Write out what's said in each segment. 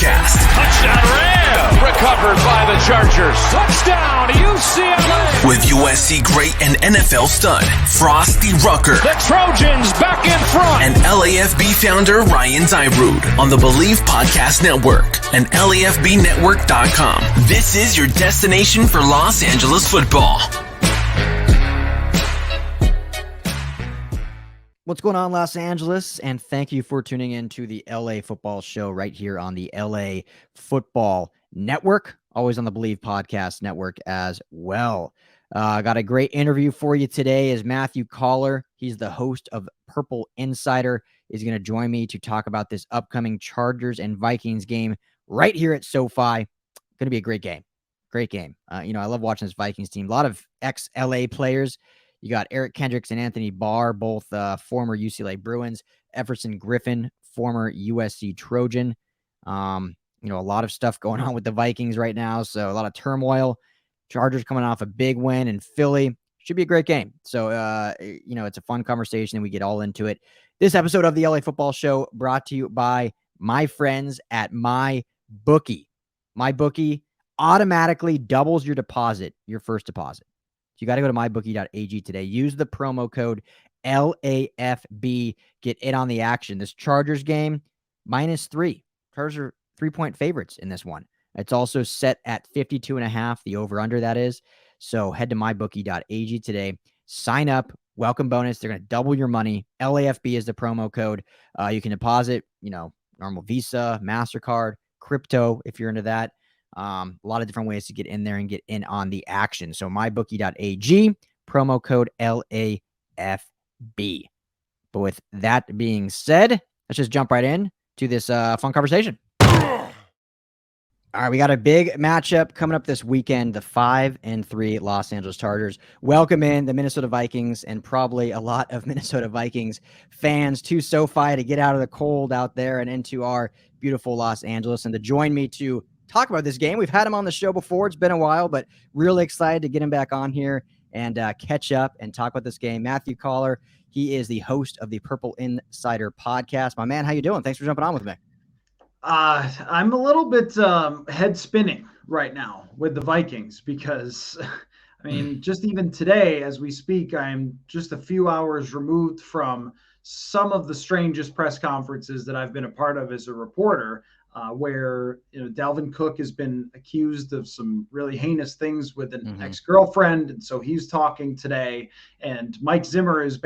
podcast. Touchdown Ram! Recovered by the Chargers. Touchdown UCLA! With USC great and NFL stud, Frosty Rucker. The Trojans back in front. And LAFB founder Ryan Dyrud on the Believe Podcast Network and LAFBnetwork.com. This is your destination for Los Angeles football. What's going on, Los Angeles? And thank you for tuning in to the LA Football Show right here on the LA Football Network, always on the Believe Podcast Network as well. Got a great interview for you today is Matthew Coller. He's the host of Purple Insider. He's going to join me to talk about this upcoming Chargers and Vikings game right here at SoFi. Going to be a great game. Great game. I love watching this Vikings team. A lot of ex-LA players. You got Eric Kendricks and Anthony Barr, both former UCLA Bruins. Everson Griffin, former USC Trojan. A lot of stuff going on with the Vikings right now. So a lot of turmoil. Chargers coming off a big win in Philly. Should be a great game. So, it's a fun conversation and we get all into it. This episode of the LA Football Show brought to you by my friends at MyBookie. MyBookie automatically doubles your first deposit. You got to go to mybookie.ag today. Use the promo code LAFB. Get in on the action. This Chargers game, -3. Chargers are 3-point favorites in this one. It's also set at 52.5, the over-under that is. So head to mybookie.ag today. Sign up. Welcome bonus. They're going to double your money. LAFB is the promo code. You can deposit, normal Visa, MasterCard, crypto if you're into that. A lot of different ways to get in there and get in on the action. So mybookie.ag, promo code LAFB. But with that being said, let's just jump right in to this fun conversation. All right, we got a big matchup coming up this weekend. The 5-3 Los Angeles Chargers welcome in the Minnesota Vikings and probably a lot of Minnesota Vikings fans to SoFi to get out of the cold out there and into our beautiful Los Angeles. And to join me to talk about this game, we've had him on the show before. It's been a while, but really excited to get him back on here and catch up and talk about this game. Matthew Coller, he is the host of the Purple Insider podcast. My man, how you doing? Thanks for jumping on with me. I'm a little bit head spinning right now with the Vikings because, just even today as we speak, I'm just a few hours removed from some of the strangest press conferences that I've been a part of as a reporter, where Dalvin Cook has been accused of some really heinous things with an ex-girlfriend, and so he's talking today, and Mike Zimmer is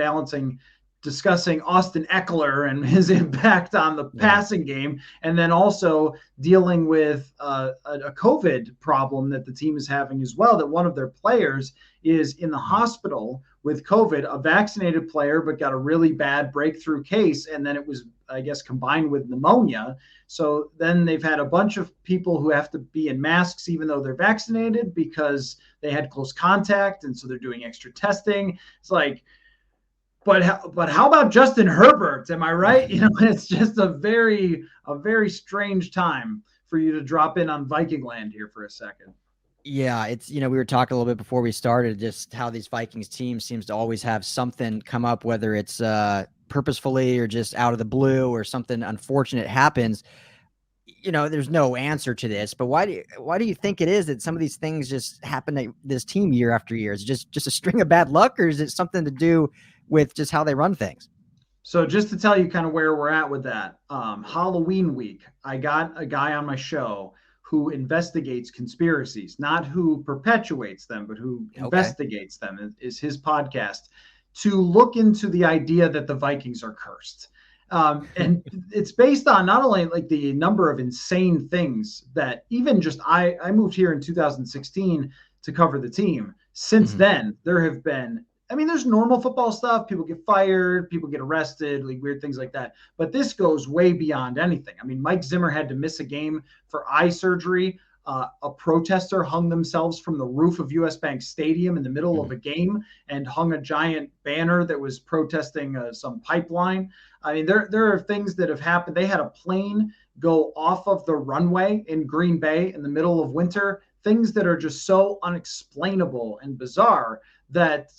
discussing Austin Eckler and his impact on the passing game, and then also dealing with a COVID problem that the team is having as well, that one of their players is in the hospital with COVID, a vaccinated player, but got a really bad breakthrough case, and then it was, I guess, combined with pneumonia. So then they've had a bunch of people who have to be in masks even though they're vaccinated because they had close contact, and so they're doing extra testing. It's like, But how about Justin Herbert? Am I right? It's just a very strange time for you to drop in on Viking land here for a second. Yeah, it's, we were talking a little bit before we started, just how these Vikings team seems to always have something come up, whether it's purposefully or just out of the blue or something unfortunate happens. There's no answer to this, but why do you think it is that some of these things just happen to this team year after year? Is it just a string of bad luck, or is it something to do with just how they run things? So just to tell you kind of where we're at with that, Halloween week, I got a guy on my show who investigates conspiracies, not who perpetuates them, but who investigates them, is his podcast, to look into the idea that the Vikings are cursed. And it's based on not only like the number of insane things that even just I moved here in 2016 to cover the team. Since then, there have been, there's normal football stuff. People get fired, people get arrested, like weird things like that. But this goes way beyond anything. Mike Zimmer had to miss a game for eye surgery. A protester hung themselves from the roof of US Bank Stadium in the middle of a game and hung a giant banner that was protesting some pipeline. There are things that have happened. They had a plane go off of the runway in Green Bay in the middle of winter, things that are just so unexplainable and bizarre that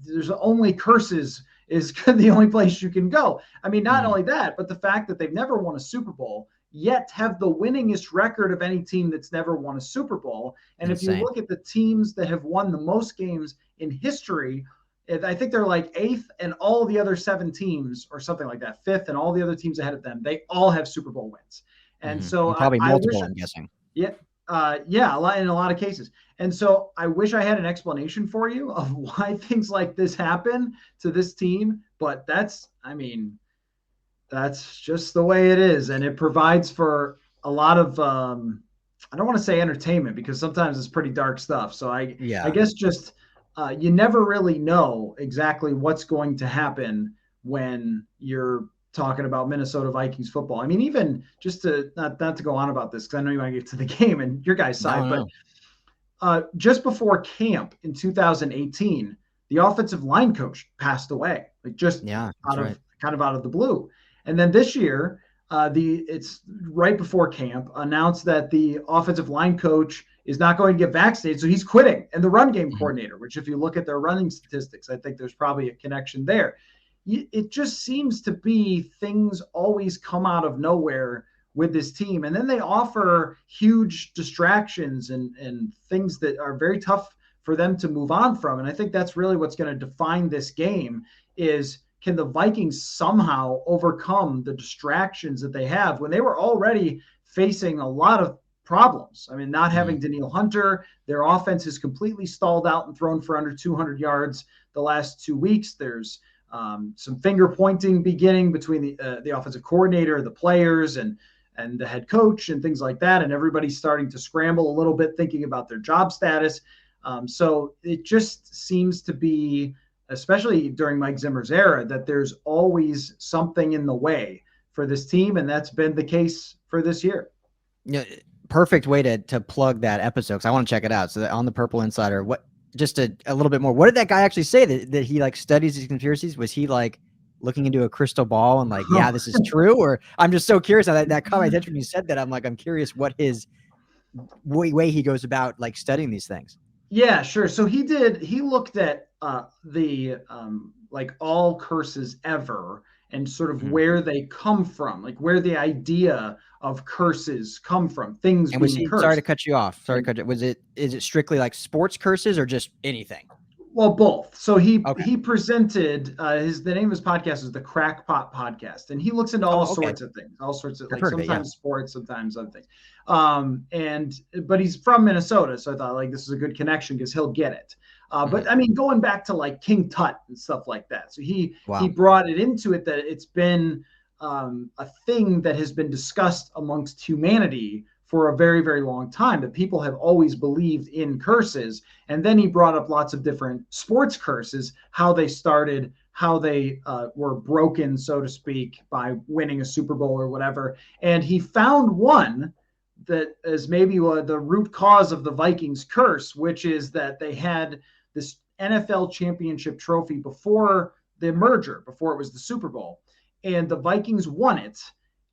there's only curses is the only place you can go. Not only that, but the fact that they've never won a Super Bowl yet have the winningest record of any team that's never won a Super Bowl. And if you look at the teams that have won the most games in history, I think they're like 8th, and all the other 7 teams or something like that, 5th, and all the other teams ahead of them, they all have Super Bowl wins. And so and probably multiple, I'm guessing. Yeah. Yeah, in a lot of cases. And so I wish I had an explanation for you of why things like this happen to this team, but that's just the way it is. And it provides for a lot of, I don't want to say entertainment, because sometimes it's pretty dark stuff. So I guess just, you never really know exactly what's going to happen when you're talking about Minnesota Vikings football. I mean, even just to not to go on about this, because I know you want to get to the game and your guys' side, but just before camp in 2018, the offensive line coach passed away, like just out of the blue. And then this year, it's right before camp, announced that the offensive line coach is not going to get vaccinated, so he's quitting. And the run game coordinator, which if you look at their running statistics, I think there's probably a connection there. It just seems to be things always come out of nowhere with this team. And then they offer huge distractions and things that are very tough for them to move on from. And I think that's really what's going to define this game is, can the Vikings somehow overcome the distractions that they have when they were already facing a lot of problems? I mean, not having Danielle Hunter, their offense is completely stalled out and thrown for under 200 yards the last 2 weeks. There's some finger pointing beginning between the offensive coordinator, the players, and the head coach and things like that. And everybody's starting to scramble a little bit, thinking about their job status. So it just seems to be, especially during Mike Zimmer's era, that there's always something in the way for this team. And that's been the case for this year. Yeah, perfect way to plug that episode, because I want to check it out. So on the Purple Insider, just a little bit more. What did that guy actually say that he like studies these conspiracies? Was he like looking into a crystal ball and like, yeah, this is true? Or I'm just so curious how that caught my attention when you said that. I'm curious what his way he goes about like studying these things. Yeah, sure. So he looked at the like all curses ever and sort of where they come from, like where the idea of curses come from, things and being cursed. Sorry to cut you off. Is it strictly like sports curses or just anything? Well, both. So he presented the name of his podcast is the Crackpot Podcast, and he looks into all sorts of things, all sorts of, like sometimes sports, sometimes other things. But he's from Minnesota, so I thought like this is a good connection because he'll get it. But I mean, going back to like King Tut and stuff like that. So he brought it into it that it's been a thing that has been discussed amongst humanity for a very, very long time, that people have always believed in curses. And then he brought up lots of different sports curses, how they started, how they were broken, so to speak, by winning a Super Bowl or whatever. And he found one that is maybe the root cause of the Vikings curse, which is that they had this NFL championship trophy before the merger, before it was the Super Bowl. And the Vikings won it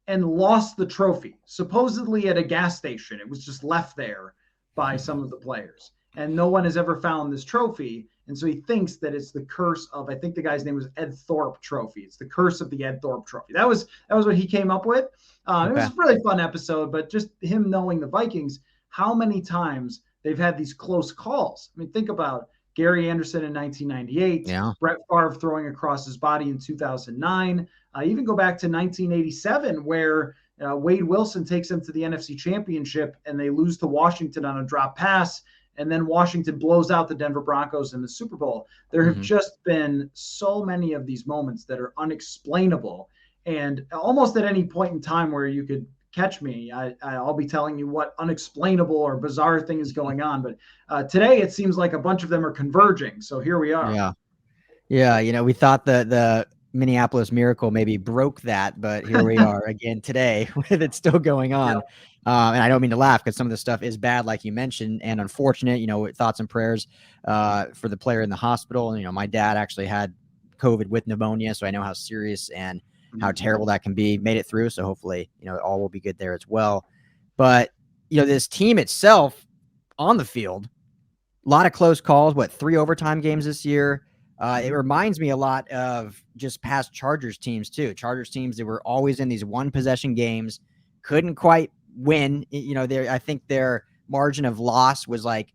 and lost the trophy, supposedly at a gas station. It was just left there by some of the players. And no one has ever found this trophy. And so he thinks that it's the curse of, I think the guy's name was Ed Thorpe Trophy. It's the curse of the Ed Thorpe Trophy. That was what he came up with. It was a really fun episode, but just him knowing the Vikings, how many times they've had these close calls. I mean, think about Gary Anderson in 1998, Brett Favre throwing across his body in 2009. Even go back to 1987, where Wade Wilson takes them to the NFC Championship and they lose to Washington on a drop pass. And then Washington blows out the Denver Broncos in the Super Bowl. There have just been so many of these moments that are unexplainable. And almost at any point in time where you could catch me, I'll be telling you what unexplainable or bizarre thing is going on. But today it seems like a bunch of them are converging. So here we are. Yeah. You know, we thought the Minneapolis Miracle maybe broke that, but here we are again today with it still going on. And I don't mean to laugh because some of the stuff is bad, like you mentioned, and unfortunate. You know, thoughts and prayers for the player in the hospital. And, you know, my dad actually had COVID with pneumonia, so I know how serious and how terrible that can be. Made it through, so hopefully, you know, all will be good there as well. But, you know, this team itself on the field, a lot of close calls. 3 overtime games this year? It reminds me a lot of just past Chargers teams too. Chargers teams that were always in these one possession games, couldn't quite win. I think their margin of loss was like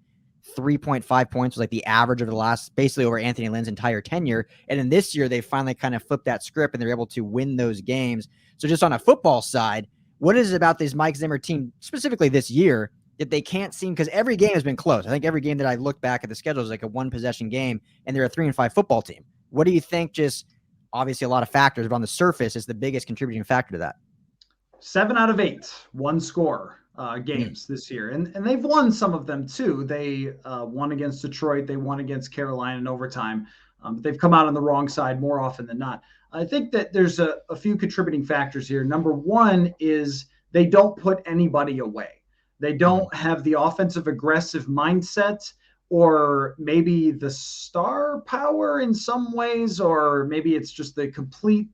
3.5 points, was like the average of the last, basically over Anthony Lynn's entire tenure. And then this year, they finally kind of flipped that script and they're able to win those games. So just on a football side, what is it about this Mike Zimmer team, specifically this year, that they can't seem, because every game has been close. I think every game that I look back at the schedule is like a 1-possession game, and they're a 3-5 football team. What do you think? Just obviously a lot of factors, but on the surface is the biggest contributing factor to that. 7 out of 8 one-score games this year, and they've won some of them too. They won against Detroit, they won against Carolina in overtime, but they've come out on the wrong side more often than not. I think that there's a few contributing factors here. Number one is they don't put anybody away. They don't have the offensive aggressive mindset, or maybe the star power in some ways, or maybe it's just the complete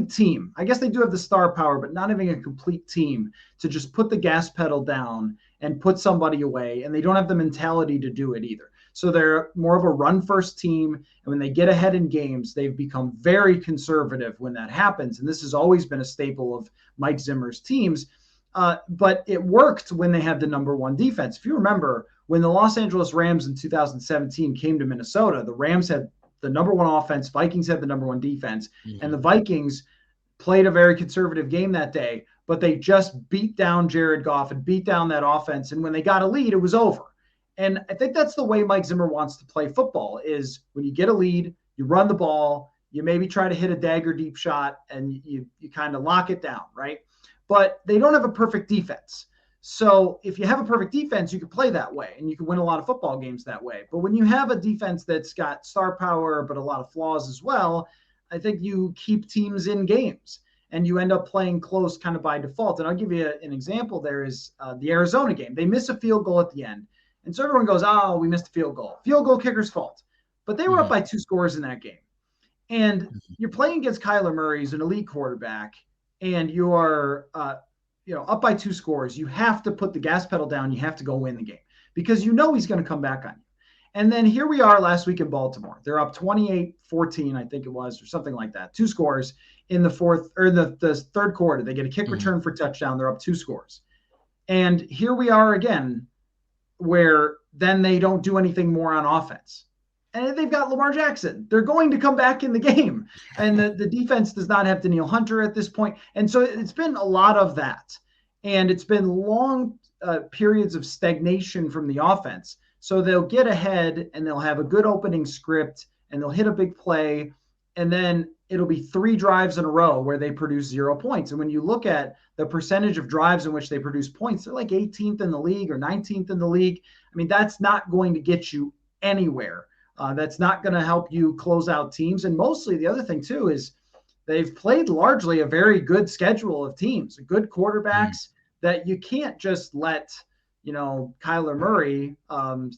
team. I guess they do have the star power, but not having a complete team to just put the gas pedal down and put somebody away. And they don't have the mentality to do it either. So they're more of a run first team. And when they get ahead in games, they've become very conservative when that happens. And this has always been a staple of Mike Zimmer's teams. But it worked when they had the number one defense. If you remember, when the Los Angeles Rams in 2017 came to Minnesota, the Rams had the number one offense, Vikings had the number one defense, and the Vikings played a very conservative game that day, but they just beat down Jared Goff and beat down that offense. And when they got a lead, it was over. And I think that's the way Mike Zimmer wants to play football, is when you get a lead, you run the ball, you maybe try to hit a dagger deep shot, and you kind of lock it down, right? But they don't have a perfect defense. So if you have a perfect defense, you can play that way and you can win a lot of football games that way. But when you have a defense that's got star power, but a lot of flaws as well, I think you keep teams in games and you end up playing close kind of by default. And I'll give you an example. There is the Arizona game. They miss a field goal at the end. And so everyone goes, oh, we missed a field goal. Field goal kicker's fault. But they were up by 2 scores in that game. And you're playing against Kyler Murray, who's an elite quarterback, and you're up by 2 scores. You have to put the gas pedal down. You have to go win the game because you know he's going to come back on you. And then here we are last week in Baltimore. They're up 28-14, I think it was, or something like that. 2 scores in the fourth or the third quarter. They get a kick return for touchdown. They're up 2 scores. And here we are again, where then they don't do anything more on offense. And they've got Lamar Jackson. They're going to come back in the game. And the defense does not have Danielle Hunter at this point. And so it's been a lot of that. And it's been long periods of stagnation from the offense. So they'll get ahead and they'll have a good opening script and they'll hit a big play. And then it'll be 3 drives in a row where they produce 0 points. And when you look at the percentage of drives in which they produce points, they're like 18th in the league or 19th in the league. I mean, that's not going to get you anywhere. That's not going to help you close out teams. And mostly the other thing too is they've played largely a very good schedule of teams, good quarterbacks that you can't just let, Kyler Murray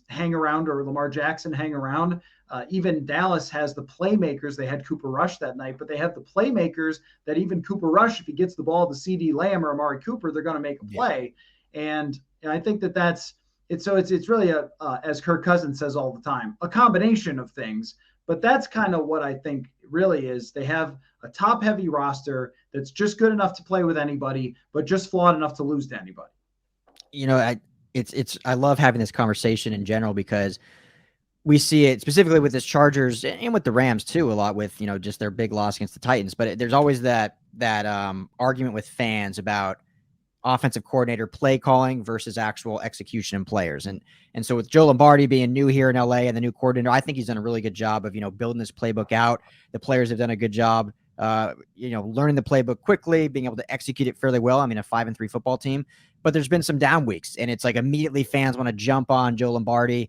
hang around or Lamar Jackson hang around. Even Dallas has the playmakers. They had Cooper Rush that night, but they have the playmakers that even Cooper Rush, if he gets the ball to CD Lamb or Amari Cooper, they're going to make a play. And I think that's it's really as Kirk Cousins says all the time, a combination of things. But that's kind of what I think really is. They have a top heavy roster that's just good enough to play with anybody, but just flawed enough to lose to anybody. I love having this conversation in general because we see it specifically with this Chargers and with the Rams too, a lot with, just their big loss against the Titans. But there's always that argument with fans about offensive coordinator play calling versus actual execution and players. And so with Joe Lombardi being new here in LA and the new coordinator, I think he's done a really good job of, building this playbook out. The players have done a good job, learning the playbook quickly, being able to execute it fairly well. I mean, a 5-3 football team, but there's been some down weeks and it's like immediately fans want to jump on Joe Lombardi,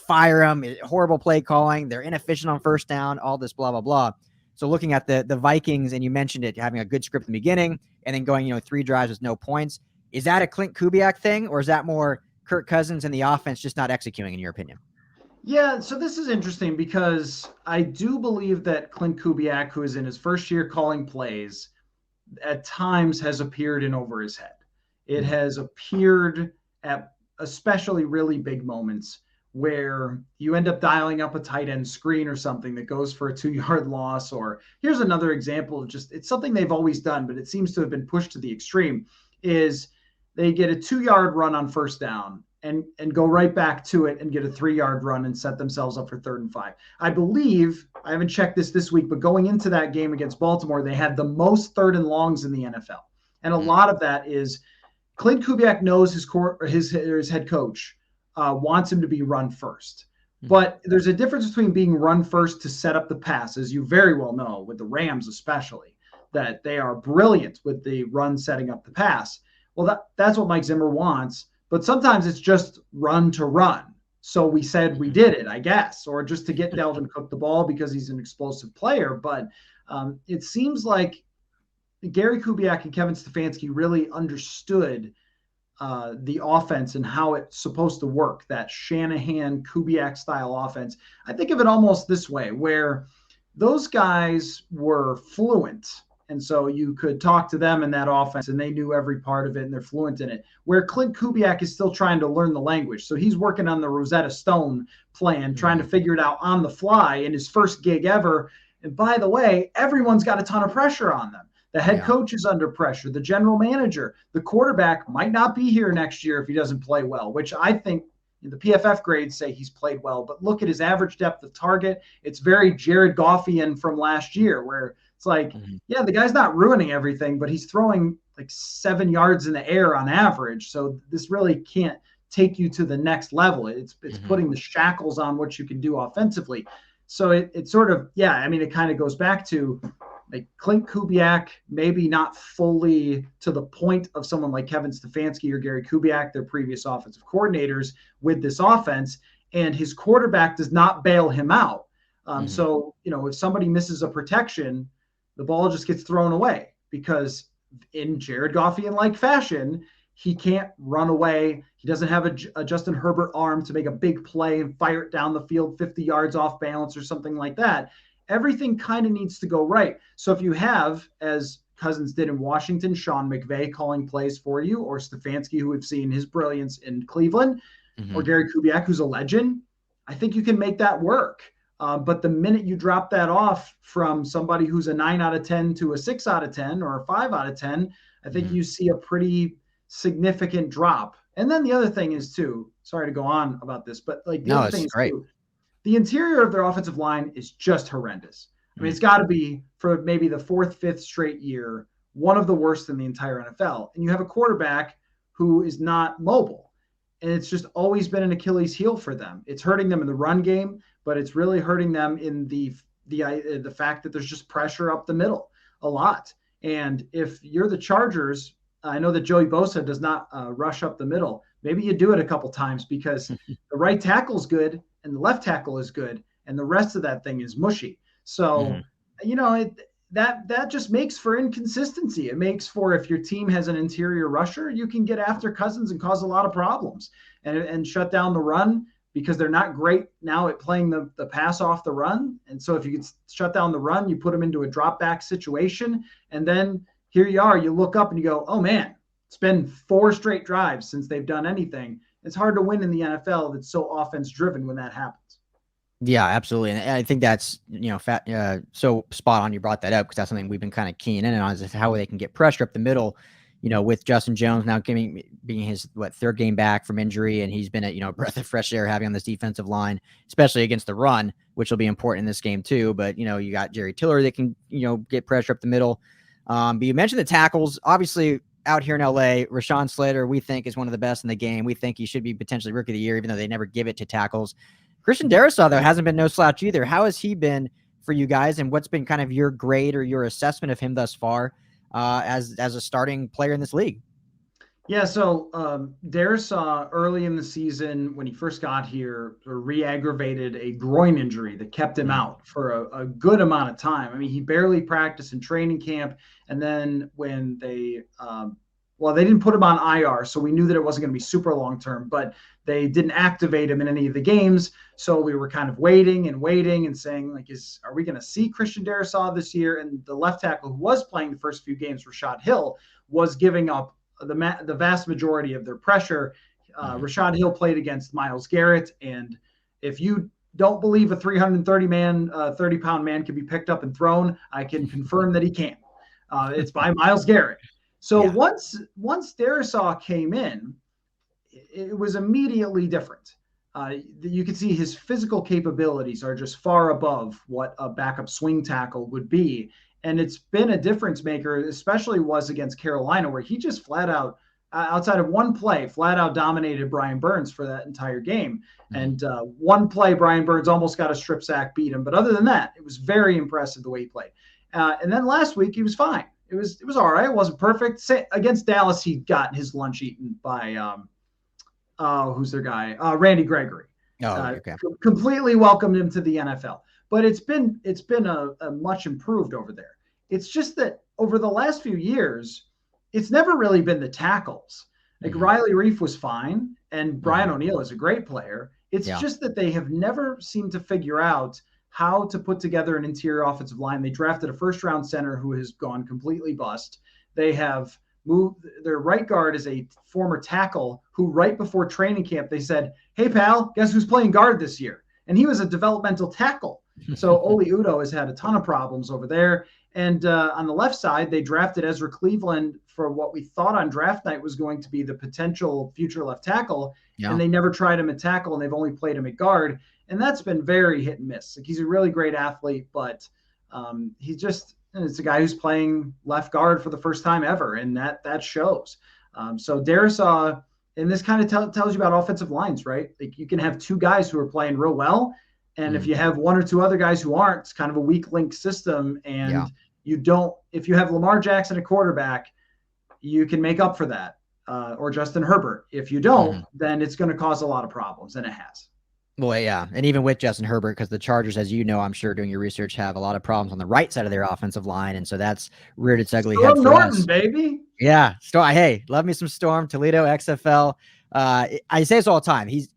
fire him, horrible play calling. They're inefficient on first down, all this blah, blah, blah. So looking at the Vikings, and you mentioned it, having a good script in the beginning and then going, 3 drives with no points. Is that a Clint Kubiak thing, or is that more Kirk Cousins and the offense just not executing, in your opinion? Yeah, so this is interesting because I do believe that Clint Kubiak, who is in his first year calling plays, at times has appeared in over his head. It has appeared at especially really big moments where you end up dialing up a tight end screen or something that goes for a 2-yard loss. Or here's another example of it's something they've always done, but it seems to have been pushed to the extreme. is they get a 2-yard run on first down and go right back to it and get a 3-yard run and set themselves up for 3rd and 5. I believe, I haven't checked this week, but going into that game against Baltimore, they had the most 3rd and longs in the NFL. And a lot of that is Clint Kubiak knows his head coach wants him to be run first. But there's a difference between being run first to set up the pass, as you very well know, with the Rams especially, that they are brilliant with the run setting up the pass. Well, that's what Mike Zimmer wants. But sometimes it's just run to run. So we said we did it, I guess, or just to get Dalvin Cook the ball because he's an explosive player. But it seems like Gary Kubiak and Kevin Stefanski really understood the offense and how it's supposed to work, that Shanahan Kubiak style offense. I think of it almost this way, where those guys were fluent. And so you could talk to them in that offense and they knew every part of it and they're fluent in it. Where Clint Kubiak is still trying to learn the language. So he's working on the Rosetta Stone plan, trying to figure it out on the fly in his first gig ever. And by the way, everyone's got a ton of pressure on them. The head coach is under pressure. The general manager, the quarterback might not be here next year if he doesn't play well, which I think the PFF grades say he's played well. But look at his average depth of target. It's very Jared Goffian from last year, where it's like, yeah, the guy's not ruining everything, but he's throwing like 7 yards in the air on average. So this really can't take you to the next level. It's putting the shackles on what you can do offensively. So it sort of, it kind of goes back to like Clint Kubiak, maybe not fully to the point of someone like Kevin Stefanski or Gary Kubiak, their previous offensive coordinators with this offense, and his quarterback does not bail him out. So, if somebody misses a protection, the ball just gets thrown away because in Jared Goffian-like fashion, he can't run away. He doesn't have a Justin Herbert arm to make a big play and fire it down the field 50 yards off balance or something like that. Everything kind of needs to go right. So if you have, as Cousins did in Washington, Sean McVay calling plays for you, or Stefanski, who we've seen his brilliance in Cleveland, or Gary Kubiak, who's a legend, I think you can make that work. But the minute you drop that off from somebody who's a 9 out of 10 to a 6 out of 10 or a 5 out of 10, I think you see a pretty significant drop. And then the other thing is too, sorry to go on about this, but like the other thing is too, the interior of their offensive line is just horrendous. I mean, it's got to be, for maybe the 4th, 5th straight year, one of the worst in the entire NFL. And you have a quarterback who is not mobile. And it's just always been an Achilles heel for them. It's hurting them in the run game, but it's really hurting them in the fact that there's just pressure up the middle a lot. And if you're the Chargers, I know that Joey Bosa does not rush up the middle. Maybe you do it a couple times because the right tackle is good and the left tackle is good, and the rest of that thing is mushy. So, that just makes for inconsistency. It makes for, if your team has an interior rusher, you can get after Cousins and cause a lot of problems and shut down the run, because they're not great now at playing the pass off the run. And so if you can shut down the run, you put them into a drop back situation, and then here you are, you look up and you go, oh man, it's been 4 straight drives since they've done anything. It's hard to win in the NFL that's so offense driven when that happens. Yeah, absolutely. And I think that's, so spot on. You brought that up because that's something we've been kind of keying in on, is how they can get pressure up the middle, with Justin Jones now being his 3rd game back from injury. And he's been a breath of fresh air having on this defensive line, especially against the run, which will be important in this game too. But, you got Jerry Tiller that can, get pressure up the middle. But you mentioned the tackles. Obviously, out here in LA, Rashawn Slater, we think, is one of the best in the game. We think he should be potentially Rookie of the Year, even though they never give it to tackles. Christian Darrisaw, though, hasn't been no slouch either. How has he been for you guys, and what's been kind of your grade or your assessment of him thus far as a starting player in this league? Yeah, so Darrisaw early in the season, when he first got here, re-aggravated a groin injury that kept him out for a good amount of time. I mean, he barely practiced in training camp, and then when they didn't put him on IR, so we knew that it wasn't going to be super long-term, but they didn't activate him in any of the games, so we were kind of waiting and saying, like, are we going to see Christian Darrisaw this year? And the left tackle who was playing the first few games, Rashad Hill, was giving up the vast majority of their pressure. Rashad Hill played against Myles Garrett, and if you don't believe a 30-pound man can be picked up and thrown, I can confirm that he can. It's by Myles Garrett. So once Darisaw came in, it was immediately different. You could see his physical capabilities are just far above what a backup swing tackle would be. And it's been a difference maker, especially was against Carolina, where he just flat out, outside of one play, flat out dominated Brian Burns for that entire game. And one play, Brian Burns almost got a strip sack, beat him. But other than that, it was very impressive the way he played. And then last week, he was fine. It was all right. It wasn't perfect. Against Dallas, he got his lunch eaten by who's their guy? Randy Gregory. Okay. Completely welcomed him to the NFL. But it's been a much improved over there. It's just that over the last few years, it's never really been the tackles. Like Riley Reif was fine, and Brian O'Neill is a great player. It's just that they have never seemed to figure out how to put together an interior offensive line. They drafted a first-round center who has gone completely bust. They have moved their right guard is a former tackle who right before training camp, they said, "Hey pal, guess who's playing guard this year?" And he was a developmental tackle. So Oli Udoh has had a ton of problems over there. And on the left side, they drafted Ezra Cleveland for what we thought on draft night was going to be the potential future left tackle. And they never tried him at tackle, and they've only played him at guard. And that's been very hit and miss. Like, he's a really great athlete, but it's a guy who's playing left guard for the first time ever, and that shows. So Darisaw, and this kind of tells you about offensive lines, right? Like, you can have two guys who are playing real well, and if you have one or two other guys who aren't, it's kind of a weak link system. And if you have Lamar Jackson at quarterback, you can make up for that, or Justin Herbert. If you don't, then it's going to cause a lot of problems, and it has. Well, yeah. And even with Justin Herbert, because the Chargers, as you know, I'm sure doing your research, have a lot of problems on the right side of their offensive line. And so that's reared its ugly head for Norton, us. Baby. Yeah. Hey, love me some Storm, Toledo, XFL. I say this all the time. He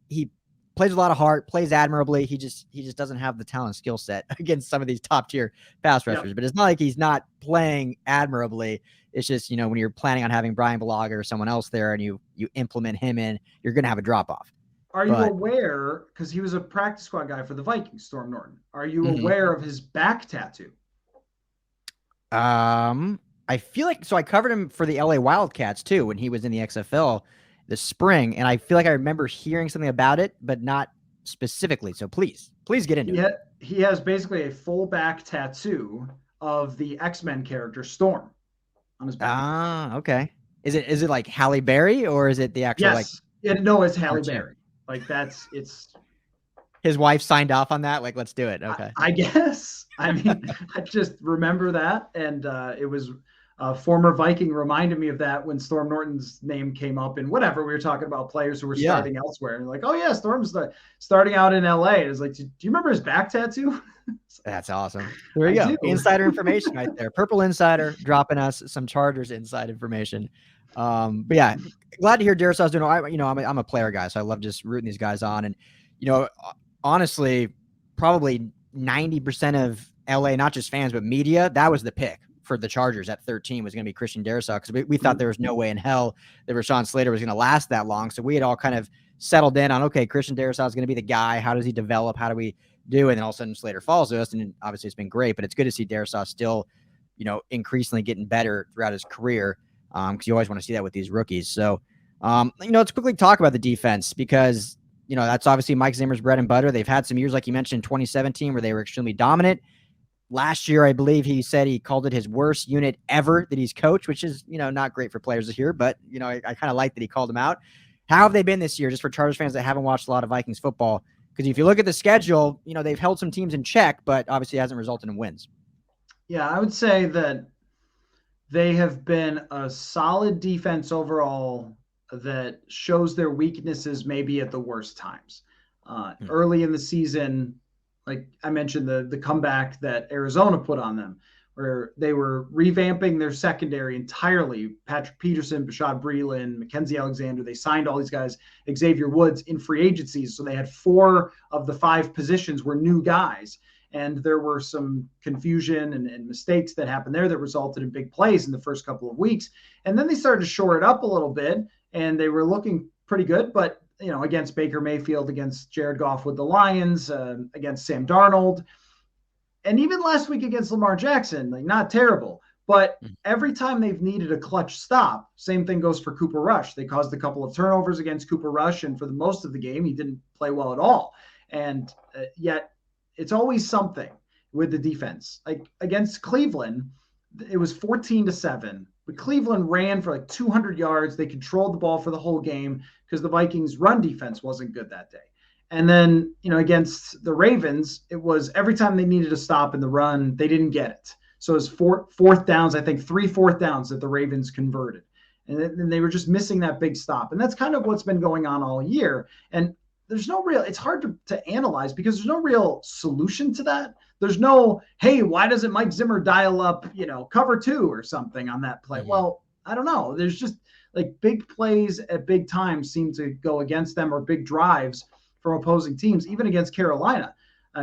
plays with a lot of heart, plays admirably. He just doesn't have the talent skill set against some of these top tier pass rushers. But it's not like he's not playing admirably. It's just, when you're planning on having Brian Bulaga or someone else there and you implement him in, you're going to have a drop off. Are you aware, because he was a practice squad guy for the Vikings, Storm Norton, are you aware of his back tattoo? I feel like, so I covered him for the LA Wildcats too, when he was in the XFL this spring. And I feel like I remember hearing something about it, but not specifically. So please get into it. He has basically a full back tattoo of the X-Men character Storm on his back. Okay. Is it like Halle Berry, or is it the actual, it's Halle Berry. Like, it's his wife signed off on that. Like, let's do it. Okay. I guess. I mean, I just remember that. And it was a former Viking reminded me of that when Storm Norton's name came up and whatever. We were talking about players who were starting elsewhere. And like, oh yeah, Storm's starting out in LA. It was like, do you remember his back tattoo? That's awesome. There you go. Insider information right there. Purple Insider dropping us some Chargers inside information. But yeah, glad to hear Darisaw's doing. I'm a player guy, so I love just rooting these guys on. And honestly, probably 90% of LA, not just fans but media, that was the pick for the Chargers at 13 was going to be Christian Darisaw, because we thought there was no way in hell that Rashawn Slater was going to last that long. So we had all kind of settled in on, okay, Christian Darisaw is going to be the guy. How does he develop? How do we do? And then all of a sudden Slater follows us, and obviously it's been great. But it's good to see Darisaw still, increasingly getting better throughout his career. Because you always want to see that with these rookies. So, let's quickly talk about the defense, because, that's obviously Mike Zimmer's bread and butter. They've had some years, like you mentioned, in 2017, where they were extremely dominant. Last year, I believe he said he called it his worst unit ever that he's coached, which is, not great for players to hear, but, I kind of like that he called them out. How have they been this year, just for Chargers fans that haven't watched a lot of Vikings football? Because if you look at the schedule, they've held some teams in check, but obviously it hasn't resulted in wins. Yeah, I would say that they have been a solid defense overall that shows their weaknesses maybe at the worst times. Early in the season, like I mentioned, the comeback that Arizona put on them, where they were revamping their secondary entirely. Patrick Peterson, Bashad Breeland, Mackenzie Alexander, they signed all these guys, Xavier Woods, in free agencies. So they had 4 of the 5 positions were new guys. And there were some confusion and mistakes that happened there that resulted in big plays in the first couple of weeks. And then they started to shore it up a little bit, and they were looking pretty good. But, against Baker Mayfield, against Jared Goff with the Lions, against Sam Darnold, and even last week against Lamar Jackson, like, not terrible. But every time they've needed a clutch stop, same thing goes for Cooper Rush. They caused a couple of turnovers against Cooper Rush, and for the most of the game, he didn't play well at all. And yet it's always something with the defense. Like against Cleveland, it was 14-7. But Cleveland ran for like 200 yards. They controlled the ball for the whole game because the Vikings' run defense wasn't good that day. And then, against the Ravens, it was every time they needed a stop in the run, they didn't get it. So it was fourth downs, I think 3 fourth downs that the Ravens converted. And then they were just missing that big stop. And that's kind of what's been going on all year. And there's no real, it's hard to analyze because there's no real solution to that. There's no, hey, why doesn't Mike Zimmer dial up, cover 2 or something on that play? Well, I don't know. There's just like big plays at big times seem to go against them, or big drives from opposing teams, even against Carolina.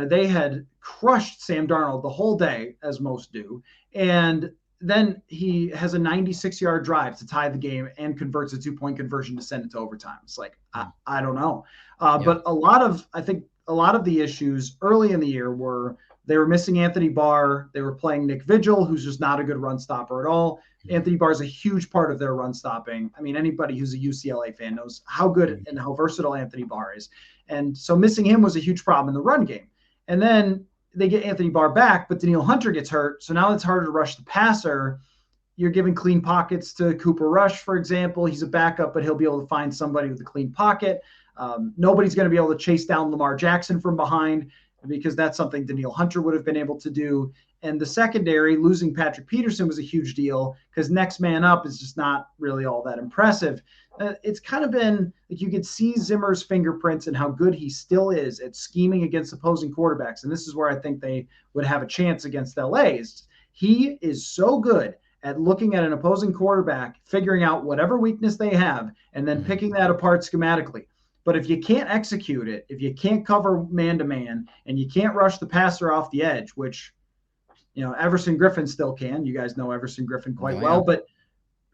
They had crushed Sam Darnold the whole day, as most do. And then he has a 96-yard drive to tie the game and converts a 2-point conversion to send it to overtime. It's like, I don't know. But I think a lot of the issues early in the year were they were missing Anthony Barr. They were playing Nick Vigil, who's just not a good run stopper at all. Anthony Barr is a huge part of their run stopping. I mean, anybody who's a UCLA fan knows how good and how versatile Anthony Barr is. And so missing him was a huge problem in the run game. And then they get Anthony Barr back, but Danielle Hunter gets hurt. So now it's harder to rush the passer. You're giving clean pockets to Cooper Rush, for example. He's a backup, but he'll be able to find somebody with a clean pocket. Nobody's going to be able to chase down Lamar Jackson from behind because that's something Danielle Hunter would have been able to do. And the secondary, losing Patrick Peterson was a huge deal because next man up is just not really all that impressive. It's kind of been like you could see Zimmer's fingerprints and how good he still is at scheming against opposing quarterbacks. And this is where I think they would have a chance against LA. He is so good at looking at an opposing quarterback, figuring out whatever weakness they have, and then picking that apart schematically. But if you can't execute it, if you can't cover man-to-man, and you can't rush the passer off the edge, which, Everson Griffin still can. You guys know Everson Griffin quite well, but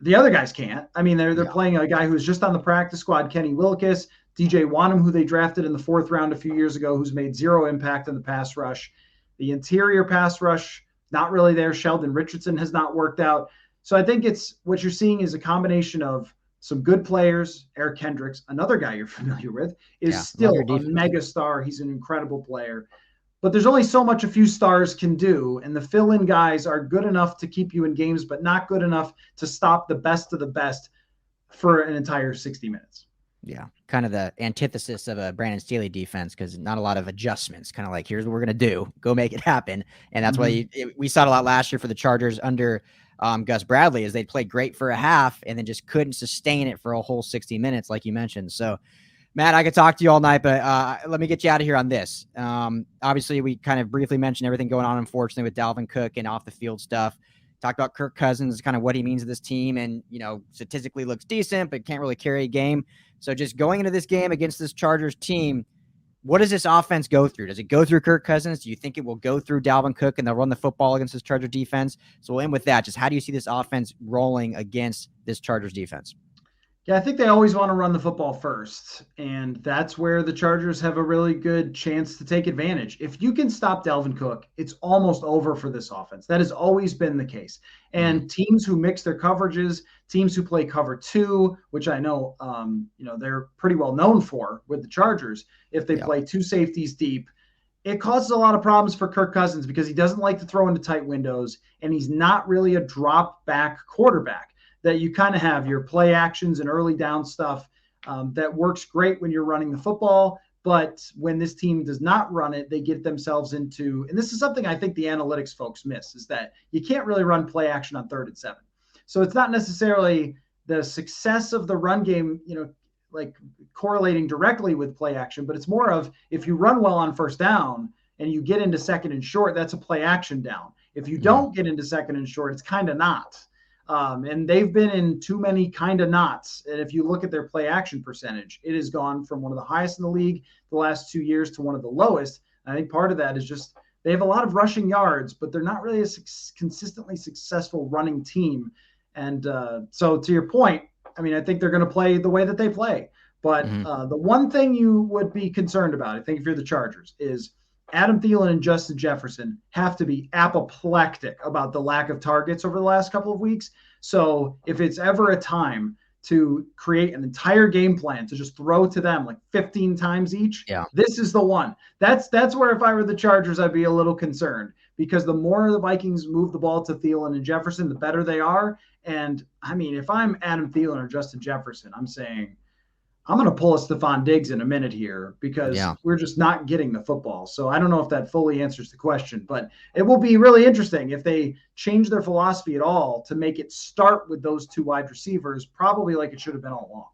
the other guys can't. I mean, they're playing a guy who's just on the practice squad, Kenny Willekes, DJ Wanham, who they drafted in the 4th round a few years ago, who's made 0 impact on the pass rush. The interior pass rush, not really there. Sheldon Richardson has not worked out. So I think it's what you're seeing is a combination of some good players. Eric Kendricks, another guy you're familiar with, is still a mega star. He's an incredible player. But there's only so much a few stars can do, and the fill-in guys are good enough to keep you in games, but not good enough to stop the best of the best for an entire 60 minutes. Yeah, kind of the antithesis of a Brandon Staley defense because not a lot of adjustments. Kind of like, here's what we're going to do. Go make it happen. And that's why we saw it a lot last year for the Chargers under Gus Bradley, is they played great for a half and then just couldn't sustain it for a whole 60 minutes, like you mentioned. So, Matt, I could talk to you all night, but let me get you out of here on this. Obviously, we kind of briefly mentioned everything going on, unfortunately, with Dalvin Cook and off the field stuff. Talked about Kirk Cousins, kind of what he means to this team, and statistically looks decent, but can't really carry a game. So just going into this game against this Chargers team, what does this offense go through? Does it go through Kirk Cousins? Do you think it will go through Dalvin Cook and they'll run the football against this Charger defense? So we'll end with that. Just how do you see this offense rolling against this Chargers defense? Yeah, I think they always want to run the football first, and that's where the Chargers have a really good chance to take advantage. If you can stop Dalvin Cook, it's almost over for this offense. That has always been the case. And teams who mix their coverages, teams who play cover 2, which I know, they're pretty well known for with the Chargers, if they play 2 safeties deep, it causes a lot of problems for Kirk Cousins because he doesn't like to throw into tight windows, and he's not really a drop back quarterback. That you kind of have your play actions and early down stuff that works great when you're running the football. But when this team does not run it, they get themselves into, and this is something I think the analytics folks miss, is that you can't really run play action on 3rd and 7. So it's not necessarily the success of the run game, like correlating directly with play action, but it's more of if you run well on 1st down and you get into 2nd and short, that's a play action down. If you don't get into 2nd and short, it's kind of not. And they've been in too many kind of knots. And if you look at their play action percentage, it has gone from one of the highest in the league the last 2 years to one of the lowest. I think part of that is just they have a lot of rushing yards, but they're not really a consistently successful running team. And so to your point, I mean, I think they're going to play the way that they play. But the one thing you would be concerned about, I think if you're the Chargers, is Adam Thielen and Justin Jefferson have to be apoplectic about the lack of targets over the last couple of weeks. So if it's ever a time to create an entire game plan to just throw to them like 15 times each, this is the one. That's where if I were the Chargers, I'd be a little concerned, because the more the Vikings move the ball to Thielen and Jefferson, the better they are. And I mean, if I'm Adam Thielen or Justin Jefferson, I'm saying, I'm going to pull a Stephon Diggs in a minute here, because we're just not getting the football. So I don't know if that fully answers the question, but it will be really interesting if they change their philosophy at all to make it start with those two wide receivers, probably like it should have been all along.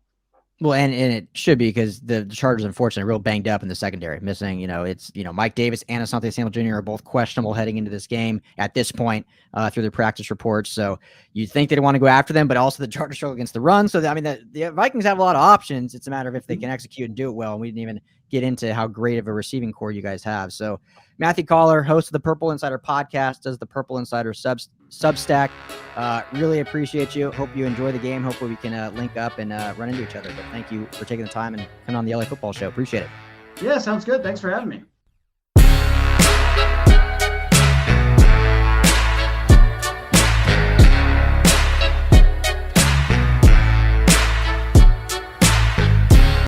Well, and it should be, because the Chargers, unfortunately, are real banged up in the secondary, missing, it's, Mike Davis and Asante Samuel Jr. are both questionable heading into this game at this point through their practice reports. So you think they'd want to go after them, but also the Chargers struggle against the run. So, the Vikings have a lot of options. It's a matter of if they can execute and do it well. And we didn't even get into how great of a receiving core you guys have. So Matthew Coller, host of the Purple Insider podcast, does the Purple Insider Substack. Really appreciate you. Hope you enjoy the game. Hopefully we can link up and run into each other. But thank you for taking the time and coming on the LA Football Show. Appreciate it. Yeah, sounds good. Thanks for having me.